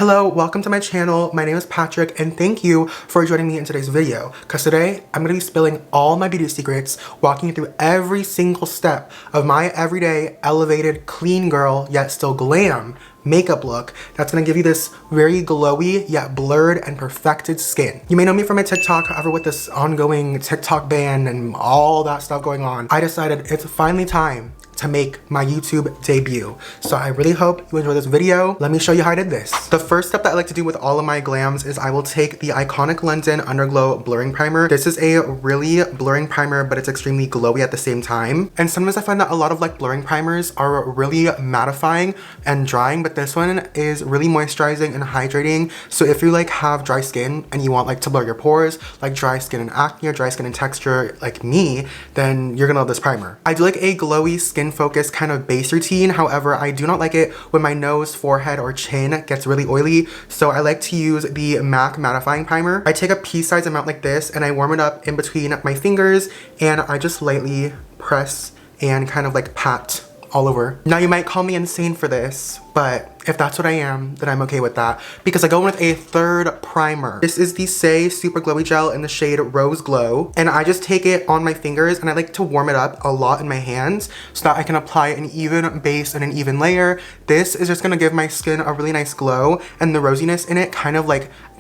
Hello, welcome to my channel. My name is Patrick and thank you for joining me in today's video because today I'm going to be spilling all my beauty secrets, walking you through every single step of my everyday elevated clean girl yet still glam makeup look that's going to give you this very glowy yet blurred and perfected skin. You may know me from my TikTok. However, with this ongoing TikTok ban and all that stuff going on, I decided it's finally time to make my YouTube debut. So I really hope you enjoy this video. Let me show you how I did this. The first step that I like to do with all of my glams is I will take the iconic London Underglow blurring primer. This is a really blurring primer, but it's extremely glowy at the same time. And sometimes I find that a lot of blurring primers are really mattifying and drying, but this one is really moisturizing and hydrating. So if you have dry skin and you want to blur your pores, like dry skin and acne or dry skin and texture like me, then you're gonna love this primer. I do like a glowy skin focused kind of base routine. However, I do not like it when my nose, forehead, or chin gets really oily. So I like to use the MAC mattifying primer. I take a pea-sized amount like this and I warm it up in between my fingers and I just lightly press and kind of pat all over. Now you might call me insane for this, but if that's what I am, then I'm okay with that because I go in with a third primer. This is the Saie Superglowy Gel in the shade Roseglow, and I just take it on my fingers and I like to warm it up a lot in my hands so that I can apply an even base and an even layer. This is just gonna give my skin a really nice glow, and the rosiness in it kind of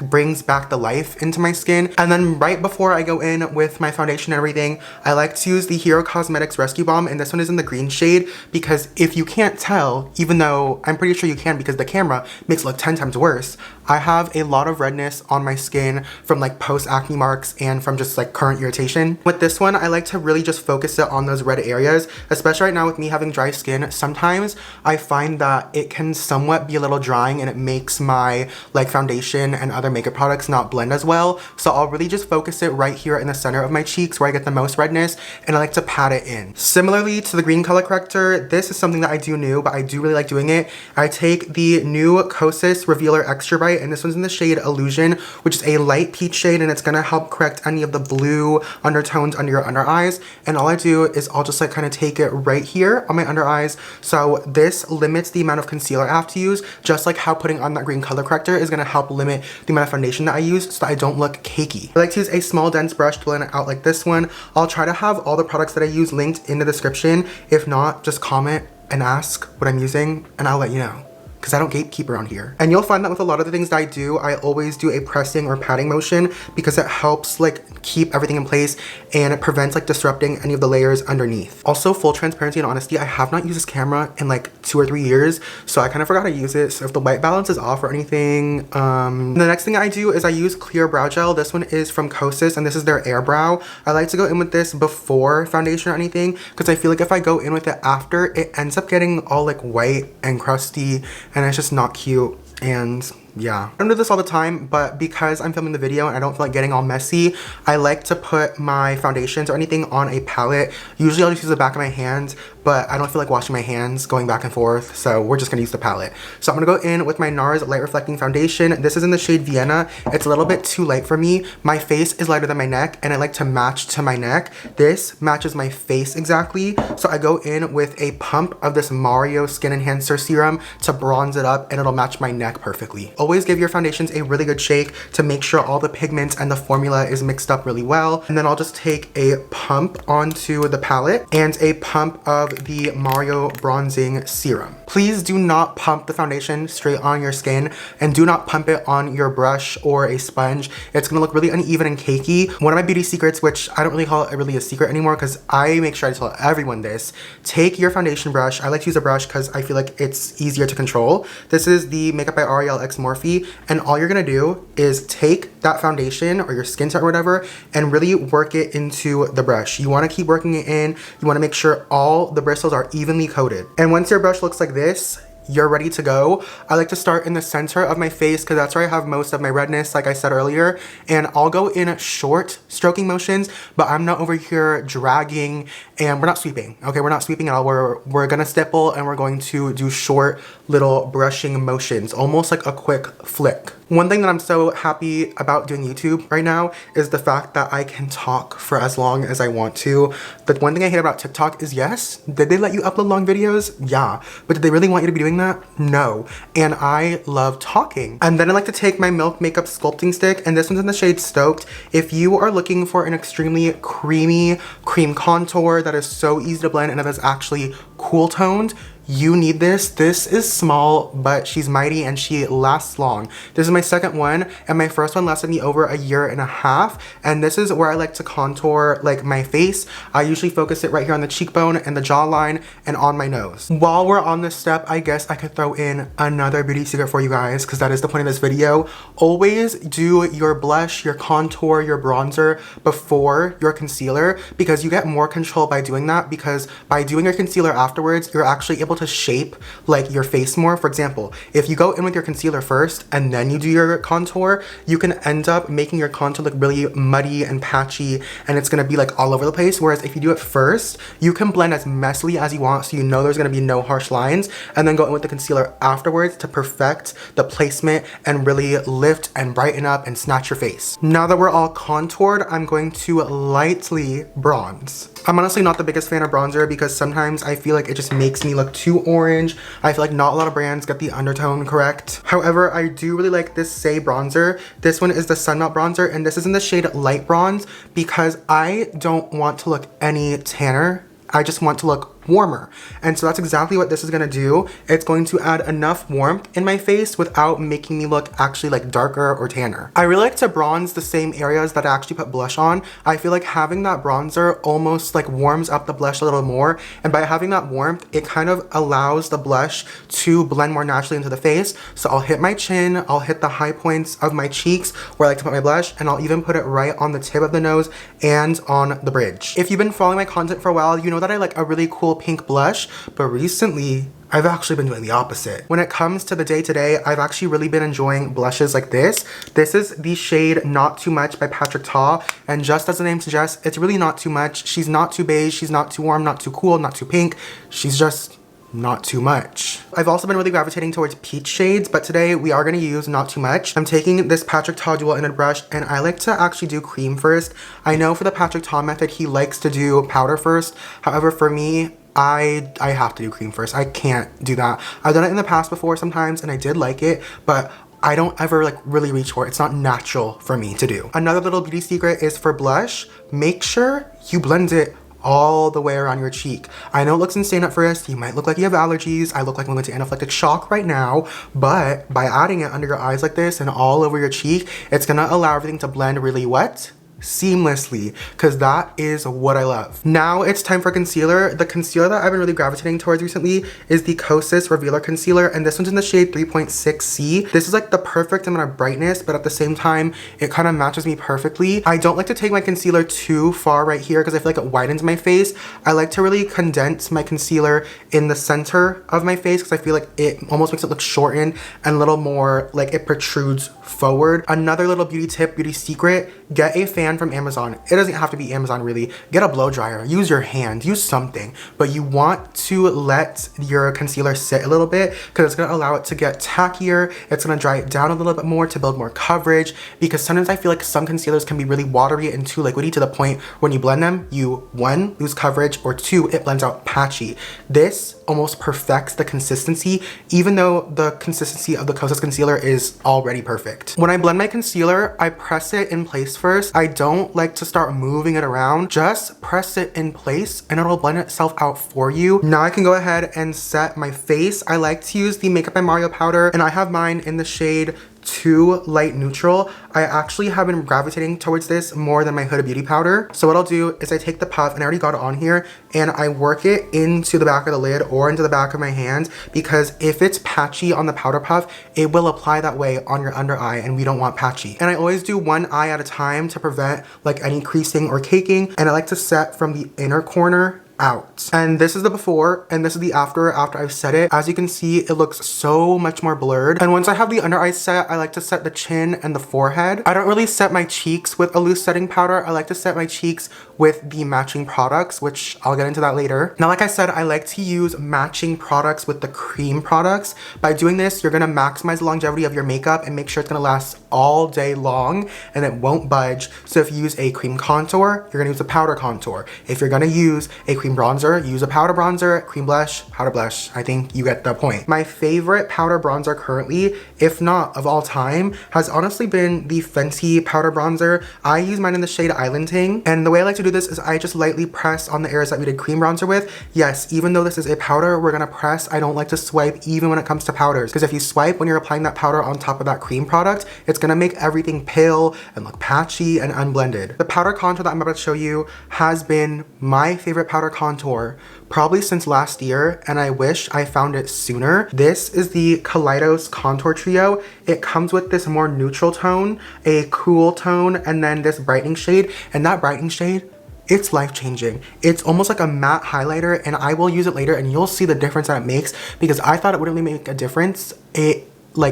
brings back the life into my skin. And then right before I go in with my foundation and everything, I like to use the Hero Cosmetics Rescue Balm, and this one is in the green shade because if you can't tell, even though I'm pretty sure you can because the camera makes it look 10 times worse, I have a lot of redness on my skin from post acne marks and from just current irritation. With this one, I like to really just focus it on those red areas, especially right now with me having dry skin. Sometimes I find that it can somewhat be a little drying and it makes my foundation and other makeup products not blend as well. So I'll really just focus it right here in the center of my cheeks where I get the most redness, and I like to pat it in. Similarly to the green color corrector, this is something that I do new, but I do really like doing it. I take the new Kosas Revealer Extra Bright, and this one's in the shade Illusion, which is a light peach shade, and it's gonna help correct any of the blue undertones under your under eyes. And all I do is I'll just kind of take it right here on my under eyes. So this limits the amount of concealer I have to use, just like how putting on that green color corrector is gonna help limit the amount of foundation that I use so that I don't look cakey. I like to use a small dense brush to blend it out like this one. I'll try to have all the products that I use linked in the description. If not, just comment and ask what I'm using and I'll let you know, because I don't gatekeep around here. And you'll find that with a lot of the things that I do, I always do a pressing or patting motion because it helps keep everything in place and it prevents disrupting any of the layers underneath. Also, full transparency and honesty, I have not used this camera in 2 or 3 years, so I kind of forgot to use it. So if the white balance is off or anything, the next thing I do is I use clear brow gel. This one is from Kosas and this is their Airbrow. I like to go in with this before foundation or anything because I feel if I go in with it after, it ends up getting all white and crusty and it's just not cute. And yeah, I don't do this all the time, but because I'm filming the video and I don't feel like getting all messy, I like to put my foundations or anything on a palette. Usually I'll just use the back of my hand, but I don't feel like washing my hands going back and forth, so we're just gonna use the palette. So I'm gonna go in with my NARS Light Reflecting Foundation. This is in the shade Vienna. It's a little bit too light for me. My face is lighter than my neck and I like to match to my neck. This matches my face exactly. So I go in with a pump of this Mario Skin Enhancer Serum to bronze it up and it'll match my neck perfectly. Always give your foundations a really good shake to make sure all the pigments and the formula is mixed up really well. And then I'll just take a pump onto the palette and a pump of the Mario Bronzing Serum. Please do not pump the foundation straight on your skin and do not pump it on your brush or a sponge. It's gonna look really uneven and cakey. One of my beauty secrets, which I don't really call it really a secret anymore because I make sure I tell everyone this, take your foundation brush. I like to use a brush because I feel it's easier to control. This is the Makeup by L'Oreal X Morphe, and all you're gonna do is take that foundation or your skin tone or whatever and really work it into the brush. You wanna keep working it in. You wanna make sure all the bristles are evenly coated. And once your brush looks like this, you're ready to go. I like to start in the center of my face because that's where I have most of my redness, like I said earlier. And I'll go in short stroking motions, but I'm not over here dragging, and we're not sweeping. Okay, we're not sweeping at all. We're gonna stipple and we're going to do short little brushing motions, almost like a quick flick. One thing that I'm so happy about doing YouTube right now is the fact that I can talk for as long as I want to. The one thing I hate about TikTok is, yes, did they let you upload long videos? Yeah, but did they really want you to be doing that? No. And I love talking. And then I like to take my Milk Makeup Sculpting Stick, and this one's in the shade Stoked. If you are looking for an extremely creamy cream contour that is so easy to blend and that is actually cool toned, you need this. This is small, but she's mighty and she lasts long. This is my second one, and my first one lasted me over a year and a half. And this is where I like to contour like my face. I usually focus it right here on the cheekbone and the jawline and on my nose. While we're on this step, I guess I could throw in another beauty secret for you guys, because that is the point of this video. Always do your blush, your contour, your bronzer before your concealer, because you get more control by doing that, because by doing your concealer afterwards, you're actually able to shape like your face more. For example, if you go in with your concealer first and then you do your contour, you can end up making your contour look really muddy and patchy, and it's gonna be like all over the place. Whereas if you do it first, you can blend as messily as you want, so you know there's gonna be no harsh lines, and then go in with the concealer afterwards to perfect the placement and really lift and brighten up and snatch your face. Now that we're all contoured, I'm going to lightly bronze. I'm honestly not the biggest fan of bronzer because sometimes I feel like it just makes me look too orange. I feel like not a lot of brands get the undertone correct. However, I do really like this Saie bronzer. This one is the Sunmelt bronzer, and this is in the shade Light Bronze because I don't want to look any tanner. I just want to look warmer. And so that's exactly what this is gonna do. It's going to add enough warmth in my face without making me look actually like darker or tanner. I really like to bronze the same areas that I actually put blush on. I feel like having that bronzer almost like warms up the blush a little more, and by having that warmth, it kind of allows the blush to blend more naturally into the face. So I'll hit my chin, I'll hit the high points of my cheeks where I like to put my blush, and I'll even put it right on the tip of the nose and on the bridge. If you've been following my content for a while, you know that I like a really cool pink blush, but recently I've actually been doing the opposite. When it comes to the day-to-day, I've actually really been enjoying blushes like this. This is the shade Not Too Much by Patrick Ta, and just as the name suggests, it's really not too much. She's not too beige, she's not too warm, not too cool, not too pink. She's just not too much. I've also been really gravitating towards peach shades, but today we are going to use Not Too Much. I'm taking this Patrick Ta dual ended brush, and I like to actually do cream first. I know for the Patrick Ta method, he likes to do powder first. However, for me, I have to do cream first. I can't do that. I've done it in the past before sometimes, and I did like it, but I don't ever like really reach for it. It's not natural for me to do. Another little beauty secret is for blush, make sure you blend it all the way around your cheek. I know it looks insane at first. You might look like you have allergies. I look like I'm going to anaphylactic shock right now, but by adding it under your eyes like this and all over your cheek, it's gonna allow everything to blend really wet seamlessly, because that is what I love. Now it's time for concealer. The concealer that I've been really gravitating towards recently is the Kosas Revealer Concealer, and this one's in the shade 3.6C. This is like the perfect amount of brightness, but at the same time, it kind of matches me perfectly. I don't like to take my concealer too far right here because I feel like it widens my face. I like to really condense my concealer in the center of my face because I feel like it almost makes it look shortened and a little more like it protrudes forward. Another little beauty tip, beauty secret, get a fan from Amazon. It doesn't have to be Amazon really. Get a blow dryer, use your hand, use something, but you want to let your concealer sit a little bit because it's gonna allow it to get tackier. It's gonna dry it down a little bit more to build more coverage, because sometimes I feel like some concealers can be really watery and too liquidy to the point when you blend them, you one, lose coverage, or two, it blends out patchy. This almost perfects the consistency, even though the consistency of the Kosas concealer is already perfect. When I blend my concealer, I press it in place first. I don't like to start moving it around. Just press it in place and it'll blend itself out for you. Now I can go ahead and set my face. I like to use the Makeup by Mario powder, and I have mine in the shade 2 Light Neutral. I actually have been gravitating towards this more than my Huda Beauty powder. So what I'll do is I take the puff, and I already got it on here, and I work it into the back of the lid or into the back of my hands, because if it's patchy on the powder puff, it will apply that way on your under eye, and we don't want patchy. And I always do one eye at a time to prevent like any creasing or caking, and I like to set from the inner corner out. And this is the before and this is the after I've set it. As you can see, it looks so much more blurred. And once I have the under eye set, I like to set the chin and the forehead. I don't really set my cheeks with a loose setting powder. I like to set my cheeks with the matching products, which I'll get into that later. Now, like I said, I like to use matching products with the cream products. By doing this, you're gonna maximize the longevity of your makeup and make sure it's gonna last all day long and it won't budge. So if you use a cream contour, you're gonna use a powder contour. If you're gonna use a cream cream bronzer, use a powder bronzer, cream blush, powder blush. I think you get the point. My favorite powder bronzer currently, if not of all time, has honestly been the Fenty powder bronzer. I use mine in the shade Islanding, and the way I like to do this is I just lightly press on the areas that we did cream bronzer with. Yes, even though this is a powder, we're gonna press. I don't like to swipe even when it comes to powders, because if you swipe when you're applying that powder on top of that cream product, it's gonna make everything pale and look patchy and unblended. The powder contour that I'm about to show you has been my favorite powder contour probably since last year, and I wish I found it sooner. This is the Kaleidos Contour Trio. It comes with this more neutral tone, a cool tone, and then this brightening shade, and that brightening shade, it's life-changing. It's almost like a matte highlighter, and I will use it later and you'll see the difference that it makes, because I thought it wouldn't really make a difference. It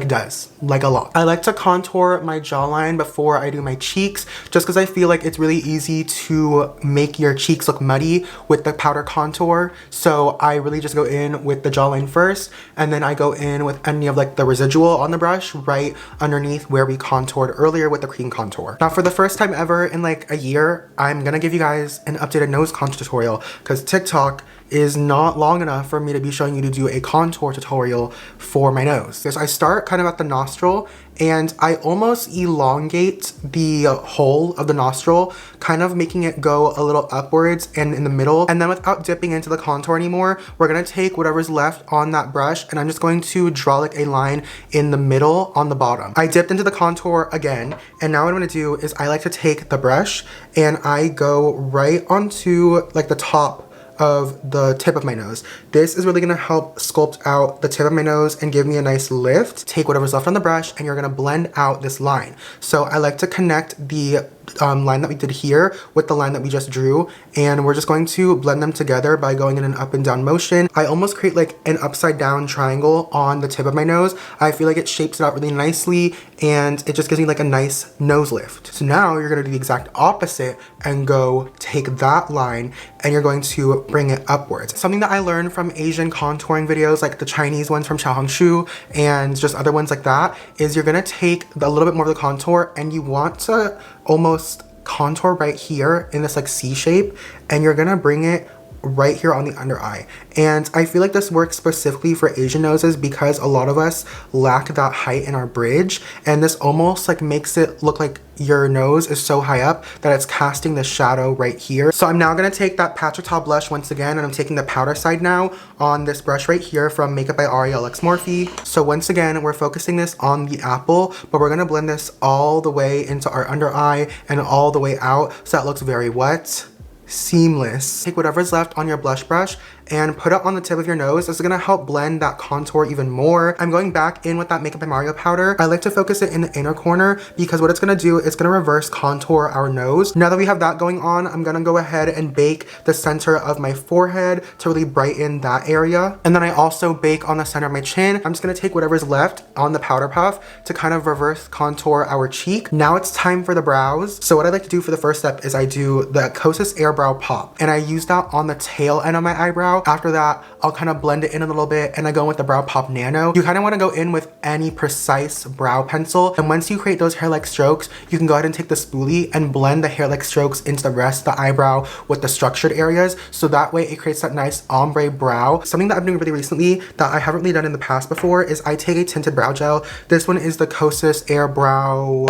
does a lot. I like to contour my jawline before I do my cheeks, just because I feel like it's really easy to make your cheeks look muddy with the powder contour. So I really just go in with the jawline first, and then I go in with any of the residual on the brush right underneath where we contoured earlier with the cream contour. Now, for the first time ever in a year, I'm gonna give you guys an updated nose contour tutorial, because TikTok is not long enough for me to be showing you to do a contour tutorial for my nose. So I start kind of at the nostril, and I almost elongate the hole of the nostril, kind of making it go a little upwards and in the middle. And then without dipping into the contour anymore, we're gonna take whatever's left on that brush, and I'm just going to draw a line in the middle on the bottom. I dipped into the contour again, and now what I'm gonna do is I like to take the brush and I go right onto the top of the tip of my nose. This is really gonna help sculpt out the tip of my nose and give me a nice lift. Take whatever's left on the brush and you're gonna blend out this line. So I like to connect the line that we did here with the line that we just drew, and we're just going to blend them together by going in an up and down motion. I almost create an upside down triangle on the tip of my nose. I feel like it shapes it out really nicely, and it just gives me a nice nose lift. So now you're gonna do the exact opposite and go take that line and you're going to bring it upwards. Something that I learned from Asian contouring videos, like the Chinese ones from Xiaohongshu and just other ones like that, is you're gonna take a little bit more of the contour and you want to almost contour right here in this C shape, and you're gonna bring it right here on the under eye. And I feel like this works specifically for Asian noses because a lot of us lack that height in our bridge, and this almost makes it look like your nose is so high up that it's casting the shadow right here. So I'm now gonna take that Patrick Ta blush once again, and I'm taking the powder side now on this brush right here from Makeup by Ariel X Morphe. So once again, we're focusing this on the apple, but we're gonna blend this all the way into our under eye and all the way out so that looks very wet, seamless. Take whatever's left on your blush brush and put it on the tip of your nose. This is gonna help blend that contour even more. I'm going back in with that Makeup by Mario powder. I like to focus it in the inner corner because what it's gonna do, it's gonna reverse contour our nose. Now that we have that going on, I'm gonna go ahead and bake the center of my forehead to really brighten that area. And then I also bake on the center of my chin. I'm just gonna take whatever's left on the powder puff to kind of reverse contour our cheek. Now it's time for the brows. So what I like to do for the first step is I do the Kosas Airbrow Pop, and I use that on the tail end of my eyebrow. After that, I'll kind of blend it in a little bit, and I go in with the Brow Pop Nano. You kind of want to go in with any precise brow pencil, and once you create those hair-like strokes, you can go ahead and take the spoolie and blend the hair-like strokes into the rest of the eyebrow with the structured areas, so that way it creates that nice ombre brow. Something that I've been doing really recently that I haven't really done in the past before is I take a tinted brow gel. This one is the Kosas Airbrow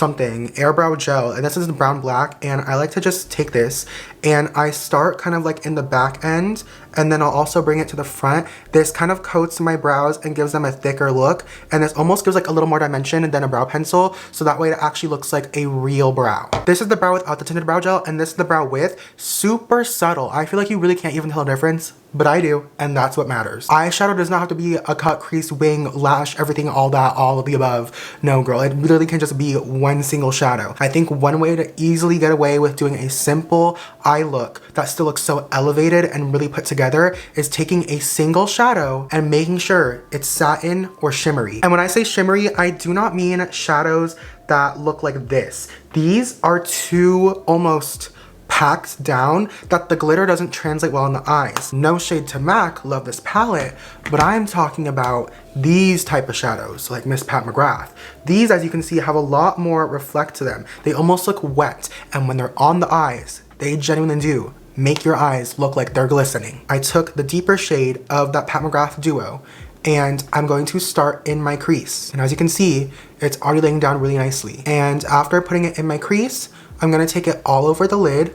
Airbrow gel, and this is brown black, and I like to just take this and I start kind of in the back end, and then I'll also bring it to the front. This kind of coats my brows and gives them a thicker look, and this almost gives a little more dimension than a brow pencil, so that way it actually looks like a real brow. This is the brow without the tinted brow gel, and this is the brow with. Super subtle. I feel like you really can't even tell the difference, but I do, and that's what matters. Eyeshadow does not have to be a cut, crease, wing, lash, everything, all that, all of the above. No, girl, it literally can just be one single shadow. I think one way to easily get away with doing a simple eye look that still looks so elevated and really put together is taking a single shadow and making sure it's satin or shimmery. And when I say shimmery, I do not mean shadows that look like this. These are too almost packed down that the glitter doesn't translate well in the eyes. No shade to MAC, love this palette, but I'm talking about these type of shadows, like Miss Pat McGrath. These, as you can see, have a lot more reflect to them. They almost look wet, and when they're on the eyes, they genuinely do make your eyes look like they're glistening. I took the deeper shade of that Pat McGrath Duo, and I'm going to start in my crease. And as you can see, it's already laying down really nicely. And after putting it in my crease, I'm gonna take it all over the lid,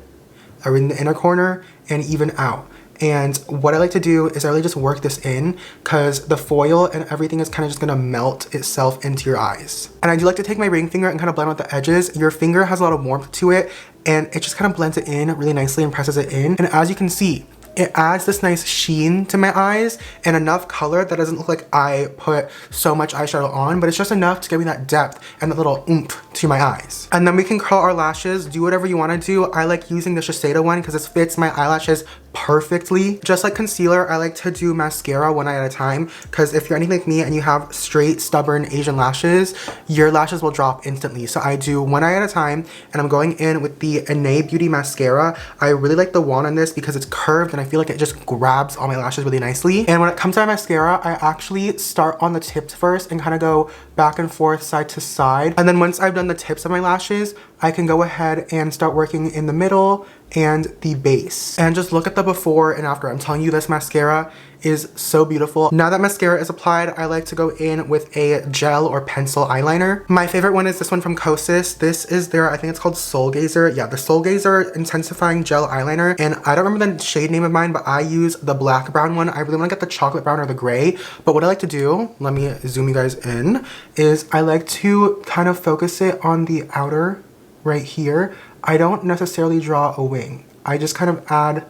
in the inner corner, and even out. And what I like to do is I really just work this in because the foil and everything is kind of just gonna melt itself into your eyes. And I do like to take my ring finger and kind of blend out the edges. Your finger has a lot of warmth to it, and it just kind of blends it in really nicely and presses it in. And as you can see, it adds this nice sheen to my eyes and enough color that doesn't look like I put so much eyeshadow on, but it's just enough to give me that depth and that little oomph to my eyes. And then we can curl our lashes, do whatever you want to do. I like using the Shiseido one because this fits my eyelashes perfectly. Just like concealer, I like to do mascara one eye at a time because if you're anything like me and you have straight, stubborn Asian lashes, your lashes will drop instantly. So I do one eye at a time, and I'm going in with the Ene Beauty mascara. I really like the wand on this because it's curved and I feel like it just grabs all my lashes really nicely. And when it comes to my mascara, I actually start on the tips first and kind of go back and forth, side to side. And then once I've done the tips of my lashes, I can go ahead and start working in the middle and the base. And just look at the before and after. I'm telling you, this mascara is so beautiful. Now that mascara is applied, I like to go in with a gel or pencil eyeliner. My favorite one is this one from Kosas. This is their, I think it's called Soul Gazer. Yeah, the Soul Gazer Intensifying Gel Eyeliner. And I don't remember the shade name of mine, but I use the black brown one. I really want to get the chocolate brown or the gray. But what I like to do, let me zoom you guys in, is I like to kind of focus it on the outer right here. I don't necessarily draw a wing. I just kind of add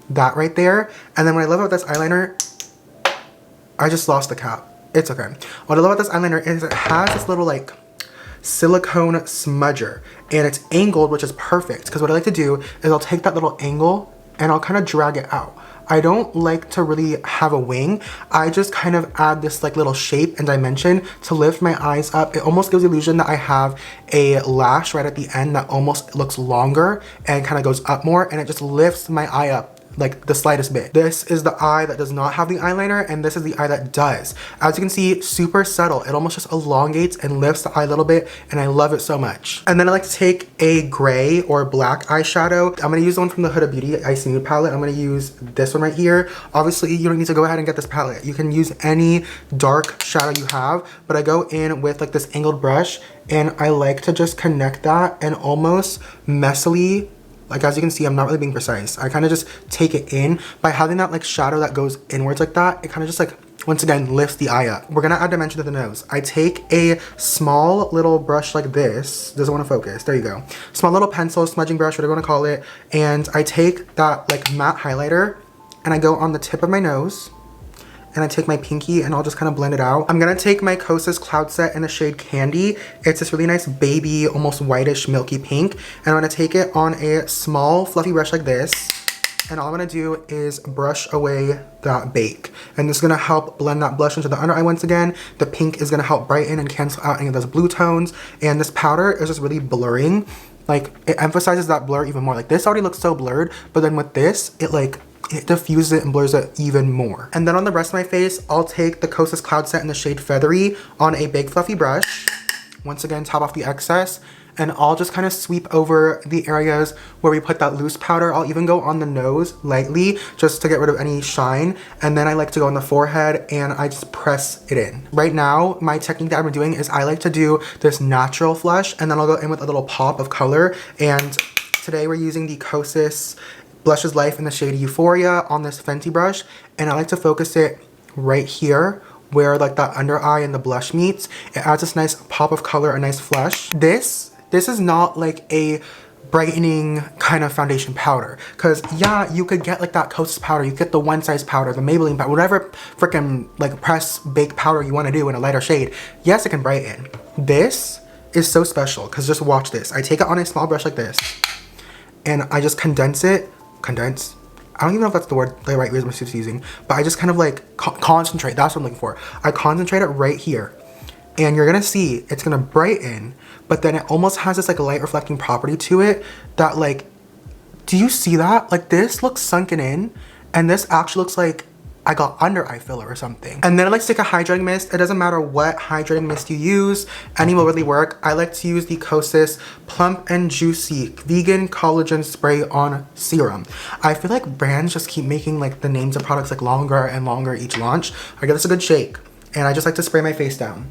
that right there. And then what I love about this eyeliner, I just lost the cap. It's okay. What I love about this eyeliner is it has this little like silicone smudger, and it's angled, which is perfect because what I like to do is I'll take that little angle and I'll kind of drag it out. I don't like to really have a wing. I just kind of add this like little shape and dimension to lift my eyes up. It almost gives the illusion that I have a lash right at the end that almost looks longer and kind of goes up more, and it just lifts my eye up like the slightest bit. This is the eye that does not have the eyeliner, and this is the eye that does. As you can see, super subtle. It almost just elongates and lifts the eye a little bit, and I love it so much. And then I like to take a gray or black eyeshadow. I'm gonna use the one from the Huda Beauty Icy Nude palette. I'm gonna use this one right here. Obviously, you don't need to go ahead and get this palette. You can use any dark shadow you have, but I go in with like this angled brush, and I like to just connect that and almost messily, like as you can see, I'm not really being precise. I kind of just take it in. By having that like shadow that goes inwards like that, it kind of just like, once again, lifts the eye up. We're gonna add dimension to the nose. I take a small little brush like this. Doesn't want to focus. There you go. Small little pencil, smudging brush, whatever you want to call it. And I take that like matte highlighter and I go on the tip of my nose. And I take my pinky and I'll just kind of blend it out. I'm gonna take my Kosas Cloud Set in the shade Candy. It's this really nice baby, almost whitish, milky pink. And I'm gonna take it on a small fluffy brush like this. And all I'm gonna do is brush away that bake. And this is gonna help blend that blush into the under eye once again. The pink is gonna help brighten and cancel out any of those blue tones. And this powder is just really blurring. Like, it emphasizes that blur even more. Like, this already looks so blurred, but then with this, it diffuses it and blurs it even more. And then on the rest of my face, I'll take the Kosas Cloud Set in the shade Feathery on a big fluffy brush. Once again, top off the excess. And I'll just kind of sweep over the areas where we put that loose powder. I'll even go on the nose lightly just to get rid of any shine. And then I like to go on the forehead and I just press it in. Right now, my technique that I'm doing is I like to do this natural flush, and then I'll go in with a little pop of color. And today we're using the Kosas Blushes Life in the shade Euphoria on this Fenty brush, and I like to focus it right here where like that under eye and the blush meets. It adds this nice pop of color, a nice flush. This is not like a brightening kind of foundation powder, because yeah, you could get like that Kosas powder, you get the one size powder, the Maybelline powder, whatever freaking like press bake powder you want to do in a lighter shade. Yes, it can brighten. This is so special because just watch this. I take it on a small brush like this and I just condense it. I don't even know if that's the right word I'm using, but I just kind of like concentrate. That's what I'm looking for. I concentrate it right here, and you're gonna see it's gonna brighten, but then it almost has this like light reflecting property to it that like, do you see that? Like, this looks sunken in, and this actually looks like I got under eye filler or something. And then I like to take a hydrating mist. It doesn't matter what hydrating mist you use, any will really work. I like to use the Kosas Plump and Juicy Vegan Collagen Spray on Serum. I feel like brands just keep making like the names of products like longer and longer each launch. I give this a good shake, and I just like to spray my face down.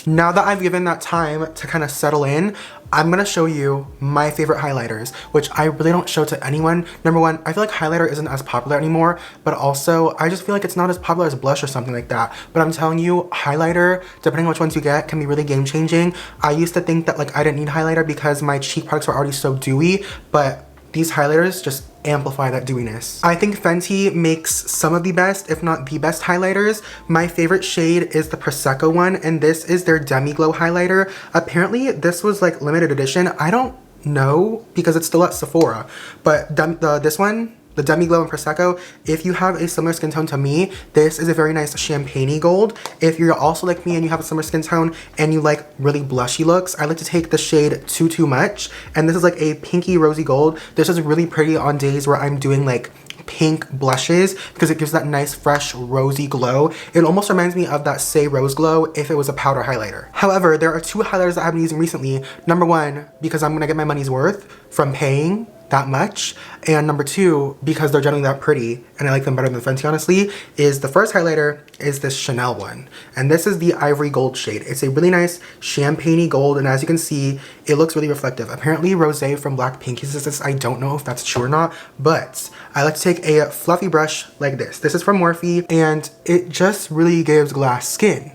Now that I've given that time to kind of settle in, I'm gonna show you my favorite highlighters, which I really don't show to anyone. Number one, I feel like highlighter isn't as popular anymore, but also I just feel like it's not as popular as blush or something like that. But I'm telling you, highlighter, depending on which ones you get, can be really game changing. I used to think that like I didn't need highlighter because my cheek products were already so dewy, but these highlighters just amplify that dewiness. I think Fenty makes some of the best, if not the best highlighters. My favorite shade is the Prosecco one, and this is their Demi-Glow highlighter. Apparently this was like limited edition. I don't know because it's still at Sephora, but this one, the Demi-Glow and Prosecco, if you have a similar skin tone to me, this is a very nice champagne-y gold. If you're also like me and you have a similar skin tone and you like really blushy looks, I like to take the shade Too Much, and this is like a pinky rosy gold. This is really pretty on days where I'm doing like pink blushes because it gives that nice fresh rosy glow. It almost reminds me of that Saie Roseglow if it was a powder highlighter. However, there are two highlighters that I've been using recently. Number one, because I'm gonna get my money's worth from paying that much, and number two, because they're generally that pretty and I like them better than Fenty honestly, is the first highlighter is this Chanel one, and this is the Ivory Gold shade. It's a really nice champagne-y gold, and as you can see, it looks really reflective. Apparently Rosé from Blackpink uses this. I don't know if that's true or not, but I like to take a fluffy brush like this. This is from Morphe, and it just really gives glass skin.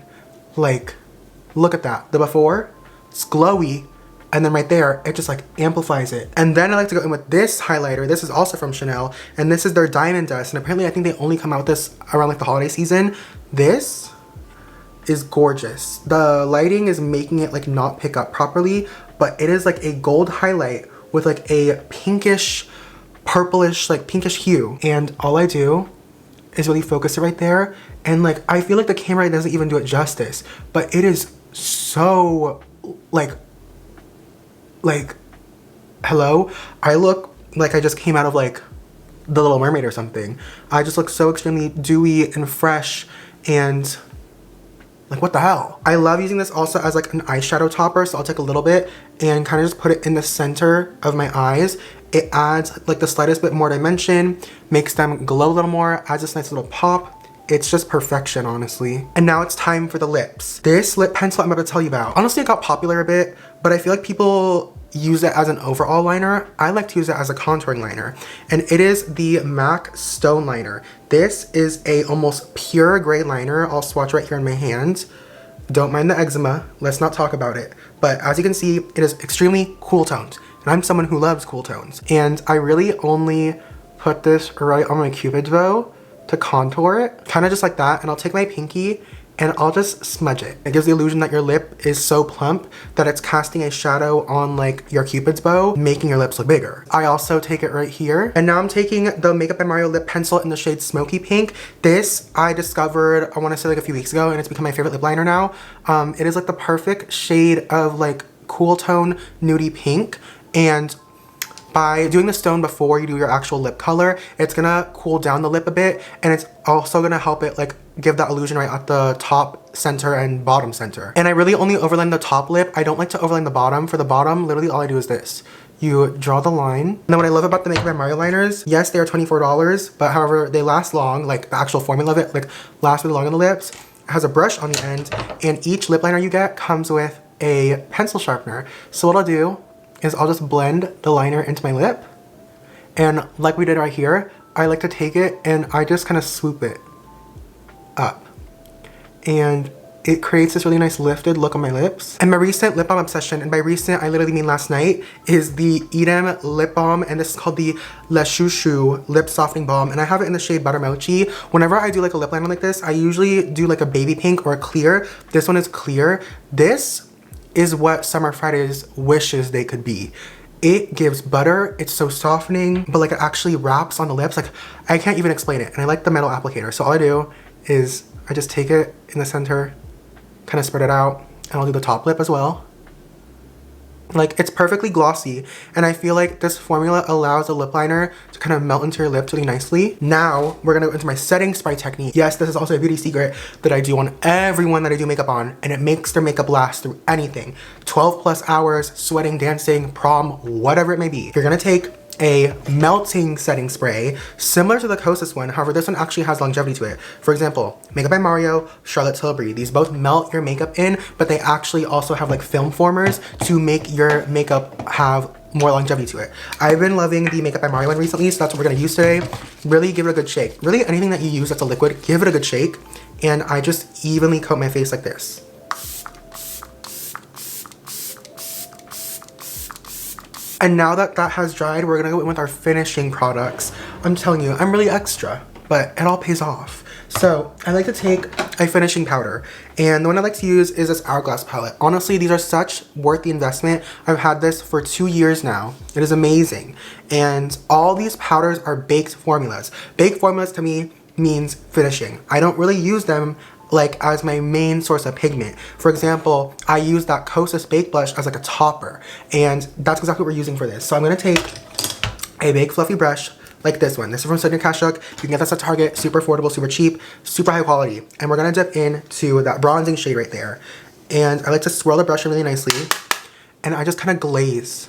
Like, look at that. The before, it's glowy, and then right there, it just like amplifies it. And then I like to go in with this highlighter. This is also from Chanel, and this is their Diamond Dust. And apparently I think they only come out with this around like the holiday season. This is gorgeous. The lighting is making it like not pick up properly, but it is like a gold highlight with like a pinkish, purplish, like pinkish hue. And all I do is really focus it right there. And like, I feel like the camera doesn't even do it justice, but it is so like, hello? I look like I just came out of like The Little Mermaid or something. I just look so extremely dewy and fresh and like, what the hell? I love using this also as like an eyeshadow topper, so I'll take a little bit and kind of just put it in the center of my eyes. It adds like the slightest bit more dimension, makes them glow a little more, adds this nice little pop. It's just perfection, honestly. And now it's time for the lips. This lip pencil I'm about to tell you about. Honestly, it got popular a bit, but I feel like people use it as an overall liner. I like to use it as a contouring liner. And it is the MAC Stone Liner. This is a almost pure gray liner. I'll swatch right here in my hand. Don't mind the eczema. Let's not talk about it. But as you can see, it is extremely cool toned. And I'm someone who loves cool tones. And I really only put this right on my Cupid's bow to contour it, kind of just like that. And I'll take my pinky and I'll just smudge it. It gives the illusion that your lip is so plump that it's casting a shadow on like your Cupid's bow, making your lips look bigger. I also take it right here. And now I'm taking the Makeup by Mario lip pencil in the shade Smoky Pink. This I discovered, I wanna say like a few weeks ago, and it's become my favorite lip liner now. It is like the perfect shade of like cool tone nudie pink. And by doing the stone before you do your actual lip color, it's gonna cool down the lip a bit, and it's also gonna help it like give that illusion right at the top center and bottom center. And I really only overline the top lip. I don't like to overline the bottom. For the bottom, literally all I do is this. You draw the line. Now what I love about the Makeup by Mario liners, yes, they are $24, but however, they last long, like the actual formula of it, like lasts really long on the lips. It has a brush on the end, and each lip liner you get comes with a pencil sharpener. So what I'll do is I'll just blend the liner into my lip, and like we did right here, I like to take it and I just kind of swoop it up, and it creates this really nice lifted look on my lips. And my recent lip balm obsession, and by recent I literally mean last night, is the Edam lip balm, and this is called the Le Chouchou lip softening balm, and I have it in the shade Buttermochi. Whenever I do like a lip liner like this, I usually do like a baby pink or a clear. This one is clear. This is what Summer Fridays wishes they could be. It gives butter, it's so softening, but like it actually wraps on the lips. Like, I can't even explain it. And I like the metal applicator. So all I do is I just take it in the center, kind of spread it out, and I'll do the top lip as well. Like, it's perfectly glossy, and I feel like this formula allows the lip liner to kind of melt into your lips really nicely. Now, we're gonna go into my setting spray technique. Yes, this is also a beauty secret that I do on everyone that I do makeup on, and it makes their makeup last through anything. 12 plus hours, sweating, dancing, prom, whatever it may be. You're gonna take a melting setting spray similar to the Kosas one. However, this one actually has longevity to it. For example, Makeup by Mario, Charlotte Tilbury. These both melt your makeup in, but they actually also have like film formers to make your makeup have more longevity to it. I've been loving the Makeup by Mario one recently, so that's what we're gonna use today. Really give it a good shake. Really, anything that you use that's a liquid, give it a good shake. And I just evenly coat my face like this. And now that that has dried, we're gonna go in with our finishing products. I'm telling you, I'm really extra, but it all pays off. So I like to take a finishing powder, and the one I like to use is this Hourglass palette. Honestly, these are such worth the investment. I've had this for 2 years now. It is amazing. And all these powders are baked formulas. Baked formulas to me means finishing. I don't really use them like as my main source of pigment. For example, I use that Kosas Bake Blush as like a topper, and that's exactly what we're using for this. So I'm gonna take a big fluffy brush like this one. This is from Sonia Kashuk. You can get this at Target, super affordable, super cheap, super high quality. And we're gonna dip into that bronzing shade right there. And I like to swirl the brush in really nicely, and I just kind of glaze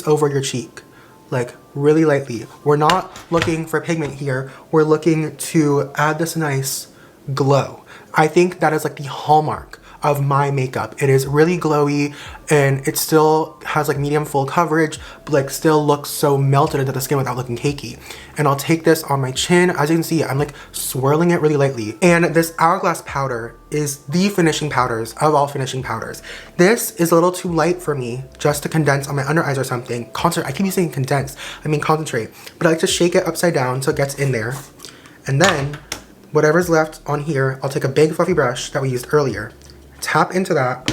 over your cheek, like really lightly. We're not looking for pigment here. We're looking to add this nice glow. I think that is like the hallmark of my makeup. It is really glowy, and it still has like medium full coverage, but like still looks so melted into the skin without looking cakey. And I'll take this on my chin. As you can see, I'm like swirling it really lightly. And this Hourglass powder is the finishing powders of all finishing powders. This is a little too light for me just to condense on my under eyes or something. I keep saying condense, I mean concentrate. But I like to shake it upside down so it gets in there. And then whatever's left on here, I'll take a big fluffy brush that we used earlier, tap into that,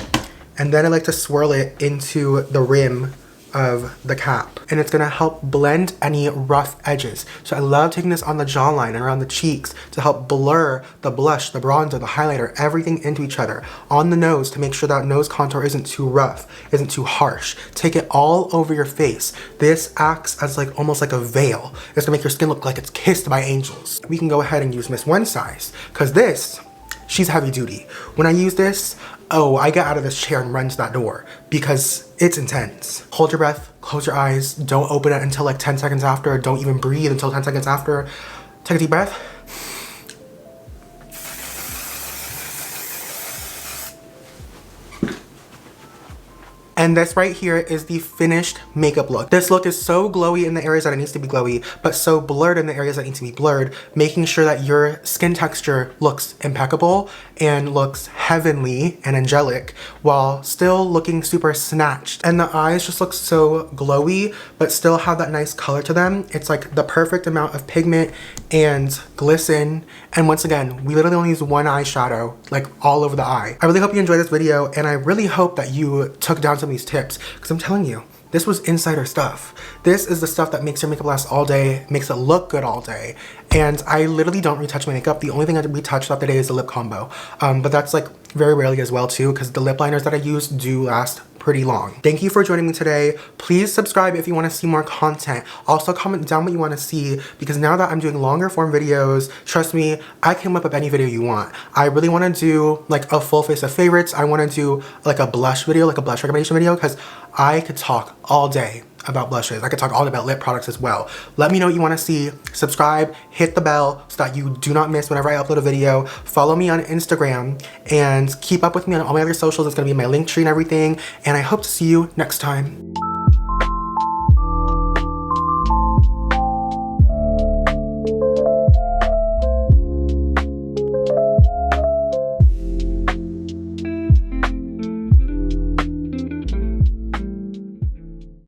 and then I like to swirl it into the rim of the cap, and it's gonna help blend any rough edges. So I love taking this on the jawline and around the cheeks to help blur the blush, the bronzer, the highlighter, everything into each other. On the nose to make sure that nose contour isn't too rough, isn't too harsh. Take it all over your face. This acts as like almost like a veil. It's gonna make your skin look like it's kissed by angels. We can go ahead and use Miss One Size, because this, she's heavy duty. When I use this, oh, I get out of this chair and run to that door because it's intense. Hold your breath, close your eyes, don't open it until like 10 seconds after, don't even breathe until 10 seconds after. Take a deep breath. And this right here is the finished makeup look. This look is so glowy in the areas that it needs to be glowy, but so blurred in the areas that need to be blurred, making sure that your skin texture looks impeccable and looks heavenly and angelic while still looking super snatched. And the eyes just look so glowy, but still have that nice color to them. It's like the perfect amount of pigment and glisten. And once again, we literally only use one eyeshadow, like all over the eye. I really hope you enjoyed this video, and I really hope that you took down some of these tips, because I'm telling you, this was insider stuff. This is the stuff that makes your makeup last all day, makes it look good all day. And I literally don't retouch my makeup. The only thing I retouch throughout the day is the lip combo. But that's like very rarely as well too, because the lip liners that I use do last pretty long. Thank you for joining me today. Please subscribe if you want to see more content. Also comment down what you want to see, because now that I'm doing longer form videos, trust me, I can whip up any video you want. I really want to do like a full face of favorites. I want to do like a blush video, like a blush recommendation video, because I could talk all day about blushes. I could talk all about lip products as well. Let me know what you want to see. Subscribe, hit the bell so that you do not miss whenever I upload a video. Follow me on Instagram and keep up with me on all my other socials. It's going to be my link tree and everything. And I hope to see you next time.